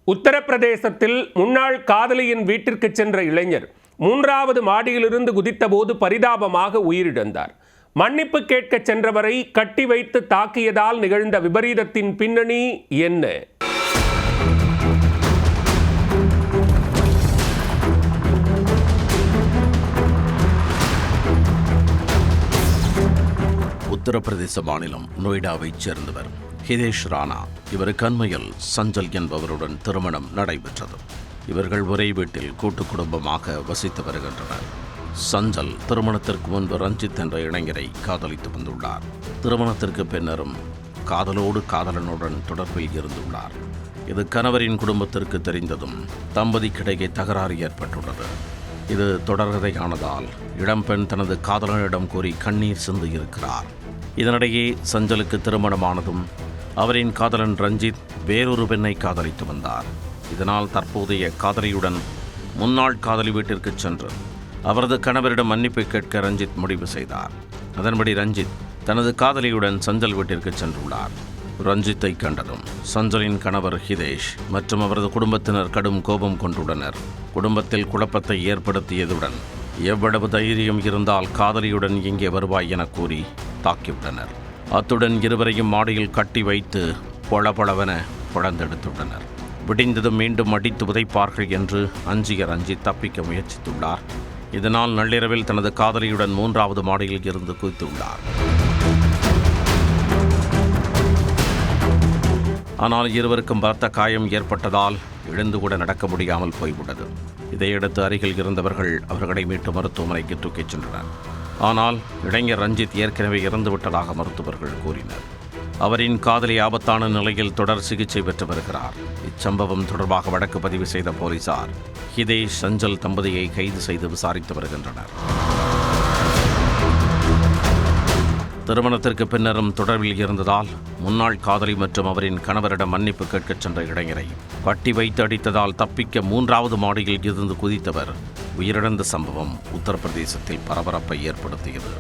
உத்தரப்பிரதேசத்தில் முன்னாள் காதலியின் வீட்டிற்கு சென்ற இளைஞர் 3வது மாடியிலிருந்து குதித்தபோது பரிதாபமாக உயிரிழந்தார். மன்னிப்பு கேட்க சென்றவரை கட்டி வைத்து தாக்கியதால் நிகழ்ந்த விபரீதத்தின் பின்னணி என்ன? உத்தரப்பிரதேச மாநிலம் நொய்டாவைச் சேர்ந்தவர் ஹிதேஷ் ராணா. இவருக்கு அண்மையில் சஞ்சல் என்பவருடன் திருமணம் நடைபெற்றது. இவர்கள் ஒரே வீட்டில் கூட்டு குடும்பமாக வசித்து வருகின்றனர். சஞ்சல் திருமணத்திற்கு முன்பு ரஞ்சித் என்ற இளைஞரை காதலித்து வந்துள்ளார். திருமணத்திற்கு பின்னரும் காதலோடு காதலனுடன் தொடர்பில் இருந்துள்ளார். இது கணவரின் குடும்பத்திற்கு தெரிந்ததும் தம்பதிக்கிடையே தகராறு ஏற்பட்டுள்ளது. இது தொடர்கதையானதால் இளம்பெண் தனது காதலனிடம் கூறி கண்ணீர் சிந்தியிருக்கிறார். இதனிடையே சஞ்சலுக்கு திருமணமானதும் அவரின் காதலன் ரஞ்சித் வேறொரு பெண்ணை காதலித்து வந்தார். இதனால் தற்போதைய காதலியுடன் முன்னாள் காதலி வீட்டிற்கு சென்று அவரது கணவரிடம் மன்னிப்பு கேட்க ரஞ்சித் முடிவு செய்தார். அதன்படி ரஞ்சித் தனது காதலியுடன் சஞ்சல் வீட்டிற்கு சென்றுள்ளார். ரஞ்சித்தை கண்டதும் சஞ்சலின் கணவர் ஹிதேஷ் மற்றும் அவரது குடும்பத்தினர் கடும் கோபம் கொண்டுள்ளனர். குடும்பத்தில் குழப்பத்தை ஏற்படுத்தியதுடன் எவ்வளவு தைரியம் இருந்தால் காதலியுடன் இங்கே வருவாய் என கூறி தாக்கிவிட்டனர். அத்துடன் இருவரையும் மாடியில் கட்டி வைத்து பொளபொளவென பொழந்தெடுத்துள்ளனர். விடிந்ததும் மீண்டும் அடித்து உதைப்பார்கள் என்று அஞ்சிய ரஞ்சித் தப்பிக்க முயற்சித்துள்ளார். இதனால் நள்ளிரவில் தனது காதலியுடன் 3வது மாடியில் இருந்து குதித்துள்ளார். ஆனால் இருவருக்கும் பலத்த காயம் ஏற்பட்டதால் எழுந்து கூட நடக்க முடியாமல் போய்விட்டது. இதையடுத்து அருகில் இருந்தவர்கள் அவர்களை மீட்டு மருத்துவமனைக்கு தூக்கிச் சென்றனர். ஆனால் இளைஞர் ரஞ்சித் ஏற்கனவே இறந்துவிட்டதாக மருத்துவர்கள் கூறினர். அவரின் காதலி ஆபத்தான நிலையில் தொடர் சிகிச்சை பெற்று வருகிறார். இச்சம்பவம் தொடர்பாக வழக்கு பதிவு செய்த போலீசார் ஹிதேஷ் சஞ்சல் தம்பதியை கைது செய்து விசாரித்து வருகின்றனர். திருமணத்திற்கு பின்னரும் தொடர்பில் இருந்ததால் முன்னாள் காதலி மற்றும் அவரின் கணவரிடம் மன்னிப்பு கேட்கச் சென்ற இளைஞரை கட்டி வைத்து அடித்ததால் தப்பிக்க 3வது மாடியில் இருந்து குதித்தவர் உயிரிழந்த சம்பவம் உத்தரப்பிரதேசத்தில் பரபரப்பை ஏற்படுத்தியது.